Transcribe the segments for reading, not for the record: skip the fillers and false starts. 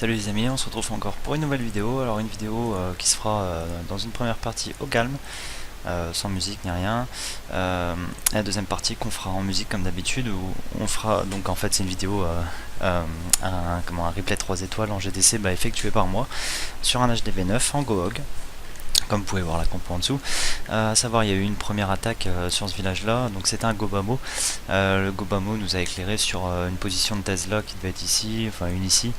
Salut les amis, on se retrouve encore pour une nouvelle vidéo. Alors une vidéo qui se fera dans une première partie au calme, sans musique ni rien. Et la deuxième partie qu'on fera en musique comme d'habitude, où on fera, donc en fait c'est une vidéo, un replay 3 étoiles en GDC effectué par moi sur un HDV9 en GoHog. Comme vous pouvez voir la compo en dessous, à savoir il y a eu une première attaque sur ce village là, donc c'était un Gobamo. Le Gobamo nous a éclairé sur une position de Tesla qui devait être ici, enfin une ici.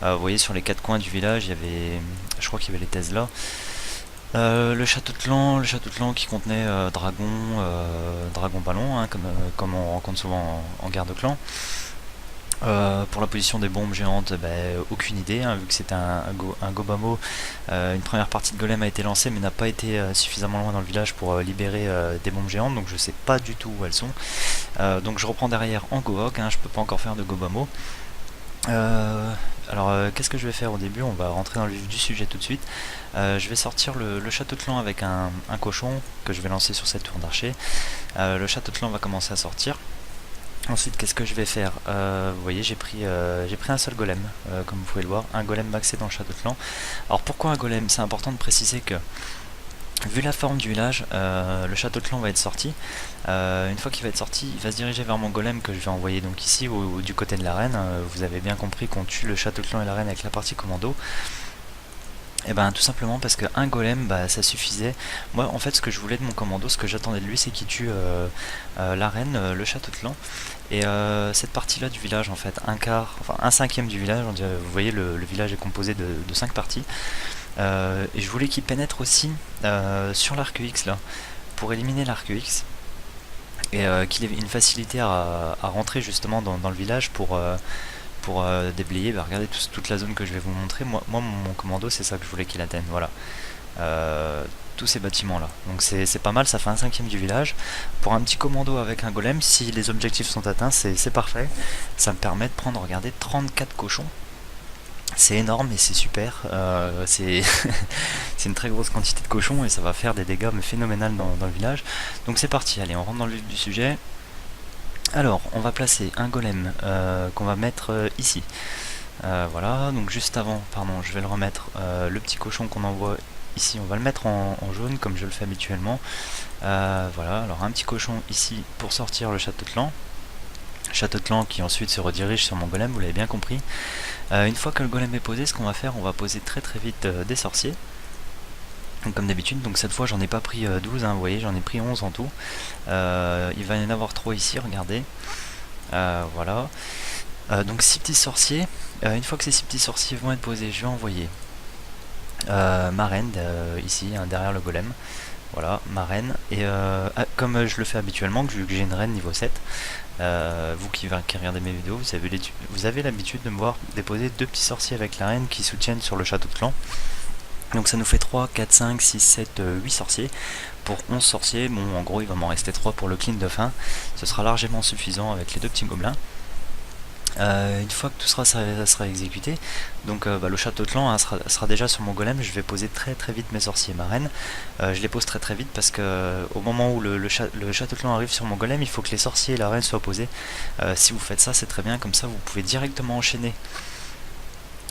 Vous voyez sur les quatre coins du village il y avait, je crois qu'il y avait les Tesla. Le château de clan qui contenait dragon ballon, hein, comme on rencontre souvent en guerre de clan. Pour la position des bombes géantes, aucune idée, hein, vu que c'était un Gobamo. Une première partie de golem a été lancée mais n'a pas été suffisamment loin dans le village pour libérer des bombes géantes, donc je sais pas du tout où elles sont. Donc je reprends derrière en GoHog, hein, je peux pas encore faire de Gobamo. Qu'est-ce que je vais faire au début? On va rentrer dans le vif du sujet tout de suite. Je vais sortir le château de clan avec un cochon que je vais lancer sur cette tour d'archer. Le château de clan va commencer à sortir. Ensuite, qu'est-ce que je vais faire? Vous voyez, j'ai pris un seul golem, comme vous pouvez le voir, un golem maxé dans le château de clan. Alors pourquoi un golem? C'est important de préciser que, vu la forme du village, le château de clan va être sorti. Une fois qu'il va être sorti, il va se diriger vers mon golem que je vais envoyer donc ici, ou du côté de l'arène. Vous avez bien compris qu'on tue le château de clan et l'arène avec la partie commando. Et tout simplement parce qu'un golem, ça suffisait. Moi en fait ce que je voulais de mon commando, ce que j'attendais de lui, c'est qu'il tue l'arène, le château de clan. Et cette partie là du village, en fait, un cinquième du village, vous voyez le village est composé de 5 parties. Et je voulais qu'il pénètre aussi sur l'arc X là, pour éliminer l'arc X. Et qu'il ait une facilité à rentrer justement dans le village pour déblayer. Regardez toute la zone que je vais vous montrer. Moi mon commando, c'est ça que je voulais qu'il atteigne, voilà. Tous ces bâtiments là, donc c'est pas mal, ça fait un cinquième du village. Pour un petit commando avec un golem, si les objectifs sont atteints, c'est parfait. Ça me permet de prendre, regardez, 34 cochons. C'est énorme et c'est super, c'est une très grosse quantité de cochons et ça va faire des dégâts mais phénoménales dans le village. Donc c'est parti, allez, on rentre dans le vif du sujet. Alors on va placer un golem qu'on va mettre ici. Voilà, donc juste avant, pardon, je vais le remettre, le petit cochon qu'on envoie ici, on va le mettre en jaune comme je le fais habituellement. Voilà, alors un petit cochon ici pour sortir le château de clan. Château de clan qui ensuite se redirige sur mon golem, vous l'avez bien compris. Une fois que le golem est posé, ce qu'on va faire, on va poser très vite des sorciers. Donc, comme d'habitude, donc cette fois j'en ai pas pris 12, hein, vous voyez, j'en ai pris 11 en tout. Il va y en avoir 3 ici, regardez. Voilà. Donc 6 petits sorciers. Une fois que ces 6 petits sorciers vont être posés, je vais envoyer ma reine ici, hein, derrière le golem. Voilà, ma reine. Et comme je le fais habituellement, vu que j'ai une reine niveau 7, vous qui regardez mes vidéos, vous avez l'habitude de me voir déposer 2 petits sorciers avec la reine qui soutiennent sur le château de clan. Donc ça nous fait 3, 4, 5, 6, 7, 8 sorciers. Pour 11 sorciers, bon en gros il va m'en rester 3 pour le clean de fin. Ce sera largement suffisant avec les 2 petits gobelins. Une fois que tout sera exécuté, donc le château de clan, hein, sera déjà sur mon golem. Je vais poser très vite mes sorciers et ma reine. Je les pose très vite parce que au moment où le château de clan arrive sur mon golem, il faut que les sorciers et la reine soient posés. Si vous faites ça, c'est très bien, comme ça vous pouvez directement enchaîner.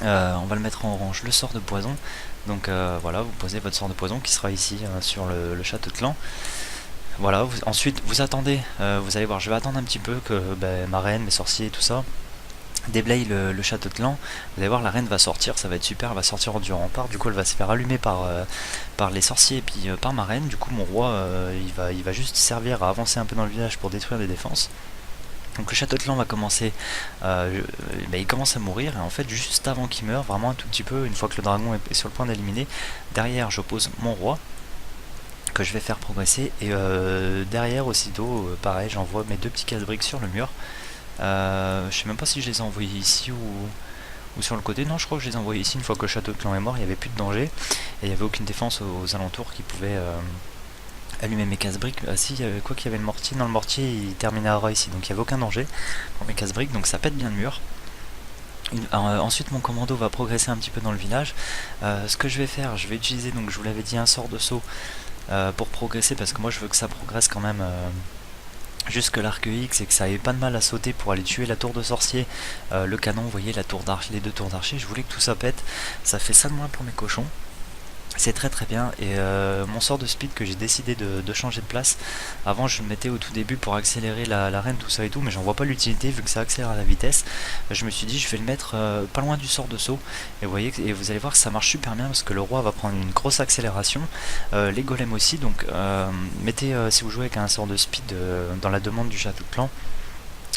On va le mettre en orange, le sort de poison. Donc voilà, vous posez votre sort de poison qui sera ici sur le château de clan. Voilà, ensuite vous attendez, vous allez voir, je vais attendre un petit peu que ma reine, mes sorciers et tout ça déblaye le château de clan. Vous allez voir, la reine va sortir, ça va être super, elle va sortir du rempart, du coup elle va se faire allumer par les sorciers et puis par ma reine. Du coup mon roi il va juste servir à avancer un peu dans le village pour détruire les défenses. Donc le château de clan va commencer, il commence à mourir, et en fait juste avant qu'il meure, vraiment un tout petit peu, une fois que le dragon est sur le point d'éliminer, derrière j'oppose mon roi que je vais faire progresser, et derrière aussitôt pareil, j'envoie mes 2 petits casse-briques sur le mur. Je sais même pas si je les ai envoyés ici ou sur le côté. Non, je crois que je les ai envoyés ici. Une fois que le château de clan est mort, il n'y avait plus de danger et il n'y avait aucune défense aux alentours qui pouvait allumer mes casse-briques. Si, il y avait quoi qu'il y avait le mortier. Non, le mortier il terminait à ras ici, donc il n'y avait aucun danger pour mes casse-briques, donc ça pète bien le mur. Ensuite mon commando va progresser un petit peu dans le village. Ce que je vais faire, je vais utiliser, donc je vous l'avais dit, un sort de saut pour progresser, parce que moi je veux que ça progresse quand même juste que l'arc X et que ça avait pas de mal à sauter pour aller tuer la tour de sorcier, le canon, vous voyez la tour d'archer, les deux tours d'archer, je voulais que tout ça pète, ça fait ça de moins pour mes cochons. C'est très très bien et mon sort de speed que j'ai décidé de changer de place. Avant je le mettais au tout début pour accélérer la reine, tout ça et tout, mais j'en vois pas l'utilité vu que ça accélère la vitesse. Je me suis dit je vais le mettre pas loin du sort de saut et vous voyez et vous allez voir que ça marche super bien parce que le roi va prendre une grosse accélération, les golems aussi, donc mettez si vous jouez avec un sort de speed dans la demande du château de clan,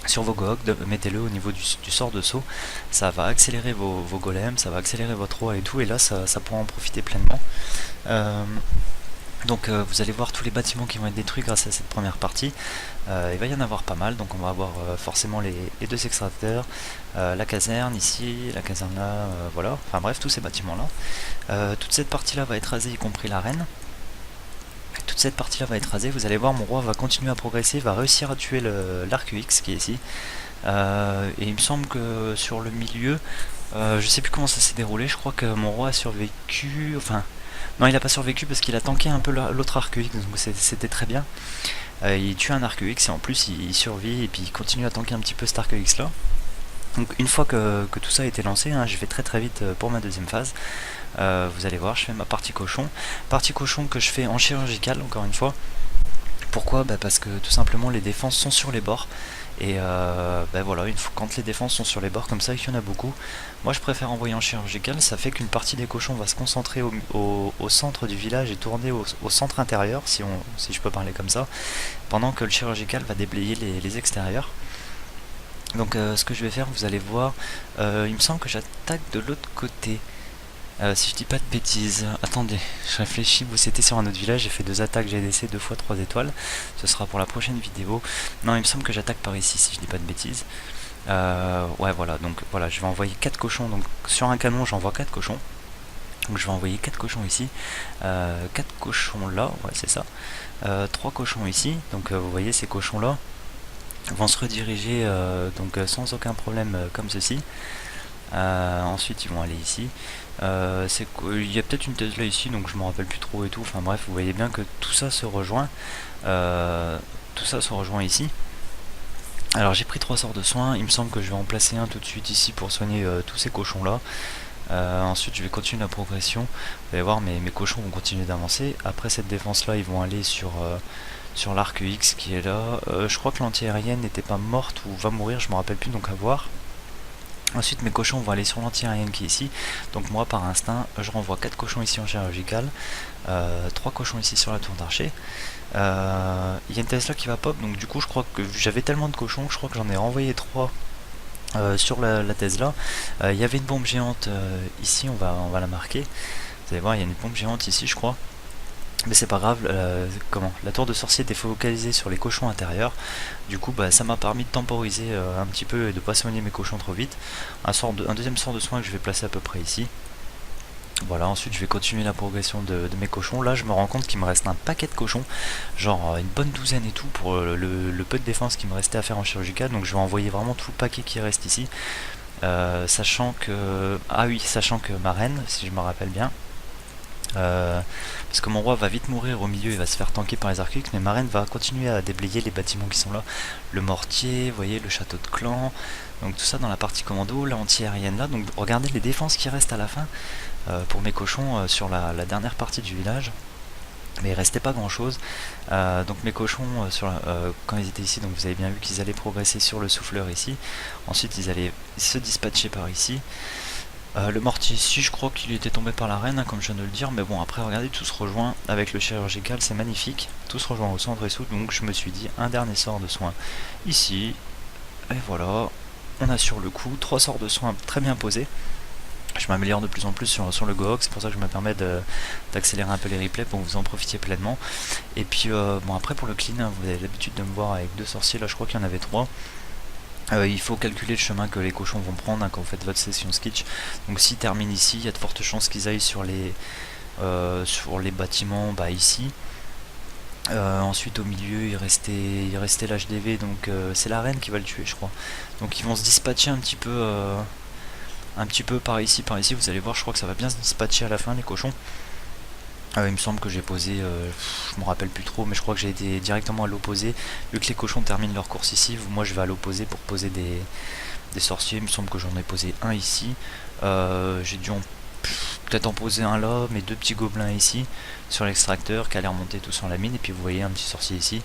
sur vos GOG, mettez-le au niveau du sort de saut, ça va accélérer vos golems, ça va accélérer votre roi et tout, et là ça pourra en profiter pleinement. Euh, donc vous allez voir tous les bâtiments qui vont être détruits grâce à cette première partie. Il va y en avoir pas mal, donc on va avoir forcément les deux extracteurs, la caserne ici, la caserne là, voilà, enfin bref, tous ces bâtiments là. Toute cette partie là va être rasée, y compris l'arène. Toute cette partie là va être rasée, vous allez voir mon roi va continuer à progresser, va réussir à tuer l'arc UX qui est ici. Et il me semble que sur le milieu, je sais plus comment ça s'est déroulé, je crois que mon roi a survécu, enfin non il a pas survécu parce qu'il a tanké un peu l'autre arc UX, donc c'était très bien. Il tue un arc UX et en plus il survit et puis il continue à tanker un petit peu cet arc UX là. Donc une fois que tout ça a été lancé, hein, je vais très très vite pour ma deuxième phase. Vous allez voir, je fais ma partie cochon. Partie cochon que je fais en chirurgical, encore une fois. Pourquoi? Parce que tout simplement les défenses sont sur les bords. Et voilà, quand les défenses sont sur les bords comme ça, il y en a beaucoup. Moi je préfère envoyer en chirurgical, ça fait qu'une partie des cochons va se concentrer au centre du village et tourner au centre intérieur, si je peux parler comme ça, pendant que le chirurgical va déblayer les extérieurs. Donc ce que je vais faire, vous allez voir, il me semble que j'attaque de l'autre côté. Si je dis pas de bêtises, attendez, je réfléchis, vous c'était sur un autre village, j'ai fait 2 attaques GDC 2 fois 3 étoiles, ce sera pour la prochaine vidéo. Non, il me semble que j'attaque par ici si je dis pas de bêtises. Ouais voilà, donc voilà, je vais envoyer 4 cochons, donc sur un canon j'envoie 4 cochons. Donc je vais envoyer 4 cochons ici, 4 cochons là, ouais c'est ça, 3 cochons ici, donc vous voyez ces cochons là vont se rediriger sans aucun problème comme ceci. Ensuite ils vont aller ici. Il y a peut-être une Tesla ici, donc je me rappelle plus trop et tout. Enfin bref, vous voyez bien que tout ça se rejoint. Tout ça se rejoint ici. Alors j'ai pris 3 sorts de soins. Il me semble que je vais en placer un tout de suite ici pour soigner tous ces cochons là. Ensuite je vais continuer la progression. Vous allez voir, mes cochons vont continuer d'avancer. Après cette défense là, ils vont aller sur l'arc X qui est là. Je crois que l'anti-aérienne n'était pas morte ou va mourir, je me rappelle plus, donc à voir. Ensuite mes cochons vont aller sur l'anti-aérienne qui est ici. Donc moi par instinct je renvoie 4 cochons ici en chirurgical, 3 cochons ici sur la tour d'archer. Il y a une Tesla qui va pop, donc du coup je crois que j'avais tellement de cochons que je crois que j'en ai renvoyé 3 sur la Tesla. Il y avait une bombe géante ici, on va la marquer. Vous allez voir, il y a une bombe géante ici je crois. Mais c'est pas grave, la tour de sorcier était focalisée sur les cochons intérieurs. Du coup ça m'a permis de temporiser un petit peu et de pas soigner mes cochons trop vite. Un deuxième sort de soin que je vais placer à peu près ici. Voilà, ensuite je vais continuer la progression de mes cochons. Là je me rends compte qu'il me reste un paquet de cochons, genre une bonne douzaine et tout pour le peu de défense qui me restait à faire en chirurgical. Donc je vais envoyer vraiment tout le paquet qui reste ici. Sachant que ma reine, si je me rappelle bien, parce que mon roi va vite mourir au milieu, il va se faire tanker par les arcs, mais ma reine va continuer à déblayer les bâtiments qui sont là. Le mortier, vous voyez, le château de clan, donc tout ça dans la partie commando, la anti-aérienne là. Donc regardez les défenses qui restent à la fin pour mes cochons sur la dernière partie du village. Mais il restait pas grand chose. Donc mes cochons quand ils étaient ici, donc vous avez bien vu qu'ils allaient progresser sur le souffleur ici. Ensuite ils allaient se dispatcher par ici. Le mortier ici, je crois qu'il était tombé par la reine, hein, comme je viens de le dire, mais bon, après regardez, tout se rejoint avec le chirurgical, c'est magnifique, tout se rejoint au centre et tout, donc je me suis dit un dernier sort de soin ici, et voilà, on assure le coup, 3 sorts de soins très bien posés. Je m'améliore de plus en plus sur le GOG, c'est pour ça que je me permets d'accélérer un peu les replays pour que vous en profitiez pleinement. Et puis bon, après pour le clean, hein, vous avez l'habitude de me voir avec 2 sorciers, là je crois qu'il y en avait 3. Il faut calculer le chemin que les cochons vont prendre hein, quand vous faites votre session sketch. Donc s'ils terminent ici, il y a de fortes chances qu'ils aillent sur les bâtiments ici. Ensuite au milieu il restait l'HDV, donc c'est la reine qui va le tuer je crois. Donc ils vont se dispatcher un petit peu par ici, vous allez voir, je crois que ça va bien se dispatcher à la fin les cochons. Il me semble que j'ai posé, je me rappelle plus trop, mais je crois que j'ai été directement à l'opposé. Vu que les cochons terminent leur course ici, moi je vais à l'opposé pour poser des sorciers. Il me semble que j'en ai posé un ici. J'ai dû peut-être en poser un là, mais deux petits gobelins ici sur l'extracteur qui allait remonter tout sur la mine. Et puis vous voyez un petit sorcier ici.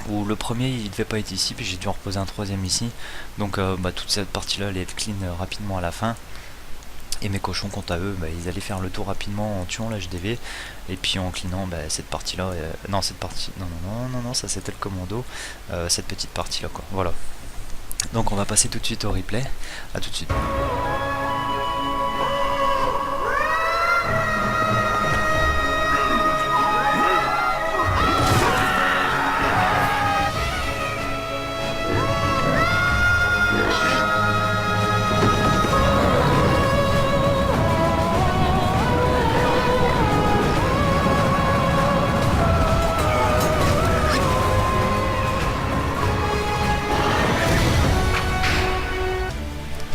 Où le premier il devait pas être ici, puis j'ai dû en reposer un troisième ici. Donc toute cette partie là elle est clean rapidement à la fin. Et mes cochons, quant à eux, ils allaient faire le tour rapidement en tuant l'HDV et puis en cleanant cette partie là. Non, cette partie. Non, ça c'était le commando. Cette petite partie là, quoi. Voilà. Donc on va passer tout de suite au replay. A tout de suite.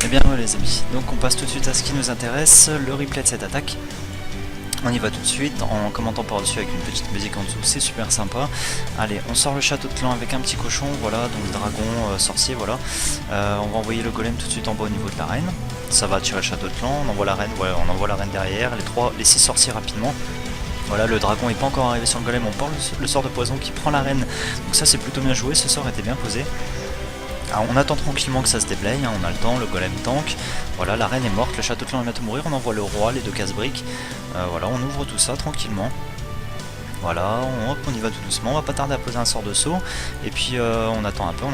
Et bien voilà les amis, donc on passe tout de suite à ce qui nous intéresse, le replay de cette attaque. On y va tout de suite en commentant par dessus avec une petite musique en dessous, c'est super sympa. Allez, on sort le château de clan avec un petit cochon, voilà, donc le dragon sorcier, voilà. On va envoyer le golem tout de suite en bas au niveau de la reine. Ça va attirer le château de clan, on envoie la reine, voilà, on envoie la reine derrière, les 6 sorciers rapidement. Voilà, le dragon n'est pas encore arrivé sur le golem, on porte le sort de poison qui prend la reine. Donc ça c'est plutôt bien joué, ce sort était bien posé. Alors, on attend tranquillement que ça se déblaye, on a le temps, le golem tank. Voilà, la reine est morte, le château de clan va bientôt mourir, on envoie le roi, les 2 casse-briques. Voilà, on ouvre tout ça tranquillement. Voilà, on y va tout doucement, on va pas tarder à poser un sort de saut. Et puis on attend un peu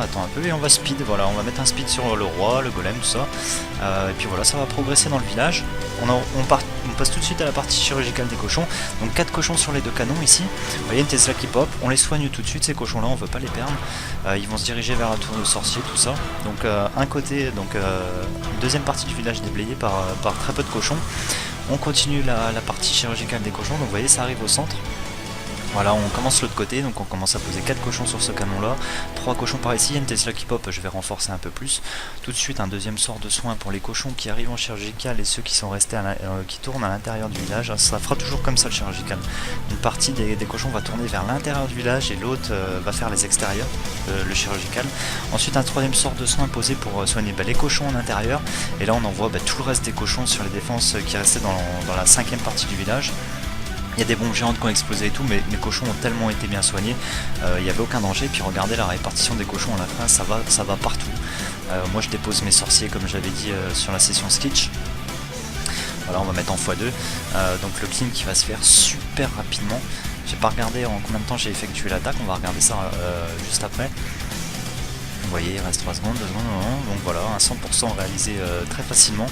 et on va speed. Voilà, on va mettre un speed sur le roi, le golem, tout ça. Et puis voilà, ça va progresser dans le village. On passe tout de suite à la partie chirurgicale des cochons. Donc 4 cochons sur les 2 canons ici. Vous voyez une Tesla qui pop, on les soigne tout de suite ces cochons là, on veut pas les perdre. Ils vont se diriger vers la tour de sorcier, tout ça. Donc un côté, une deuxième partie du village déblayée par très peu de cochons. On continue la partie chirurgicale des cochons, donc vous voyez ça arrive au centre. Voilà, on commence l'autre côté, donc on commence à poser 4 cochons sur ce canon là, 3 cochons par ici, il y a une Tesla qui pop, je vais renforcer un peu plus. Tout de suite un deuxième sort de soin pour les cochons qui arrivent en chirurgical et ceux qui sont restés qui tournent à l'intérieur du village. Ça fera toujours comme ça le chirurgical. Une partie des cochons va tourner vers l'intérieur du village et l'autre va faire les extérieurs, le chirurgical. Ensuite un troisième sort de soin posé pour soigner les cochons en intérieur. Et là on envoie tout le reste des cochons sur les défenses qui restaient dans la 5e partie du village. Il y a des bombes géantes qui ont explosé et tout, mais mes cochons ont tellement été bien soignés, il n'y avait aucun danger. Puis regardez la répartition des cochons à la fin, ça va partout. Moi je dépose mes sorciers comme j'avais dit sur la session Stitch. Voilà, on va mettre en x2. Donc le clean qui va se faire super rapidement. J'ai pas regardé en combien de temps j'ai effectué l'attaque, on va regarder ça juste après. Vous voyez, il reste 3 secondes, 2 secondes, donc voilà, un 100% réalisé très facilement.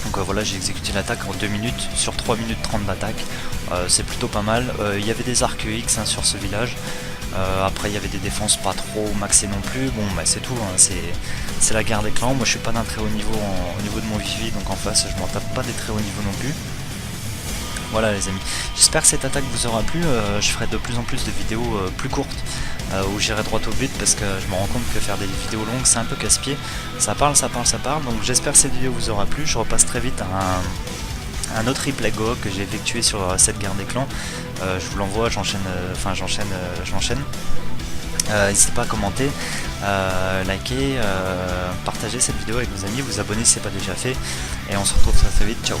Donc voilà, j'ai exécuté l'attaque en 2 minutes sur 3 minutes 30 d'attaque. C'est plutôt pas mal. Il y avait des arcs X sur ce village. Après il y avait des défenses pas trop maxées non plus. Bon c'est tout, c'est la guerre des clans. Moi je suis pas d'un très haut niveau au niveau de mon vivi, donc en face je m'en tape pas des très hauts niveaux non plus. Voilà les amis, j'espère que cette attaque vous aura plu. Je ferai de plus en plus de vidéos plus courtes où j'irai droit au but, parce que je me rends compte que faire des vidéos longues c'est un peu casse-pied. Ça parle, donc j'espère que cette vidéo vous aura plu. Je repasse très vite à un autre replay Go que j'ai effectué sur cette guerre des clans. Je vous l'envoie, j'enchaîne. N'hésitez pas à commenter, liker, partager cette vidéo avec vos amis, vous abonner si ce n'est pas déjà fait, et on se retrouve très vite, ciao.